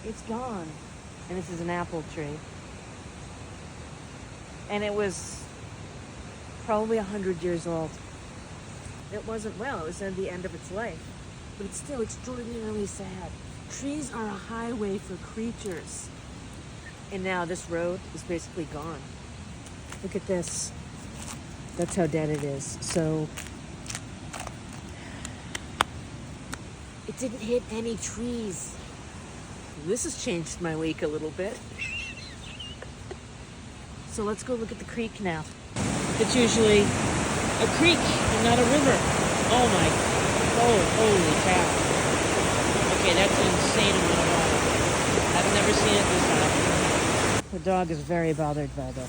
It's gone. And this is an apple tree. And it was probably 100 years old. It wasn't, well, it was at the end of its life. But it's still extraordinarily sad. Trees are a highway for creatures. And now this road is basically gone. Look at this. That's how dead it is. So it didn't hit any trees. This has changed my week a little bit. So let's go look at the creek now. It's usually a creek and not a river. Holy cow. Okay, that's an insane amount of water. I've never seen it this high. The dog is very bothered by this.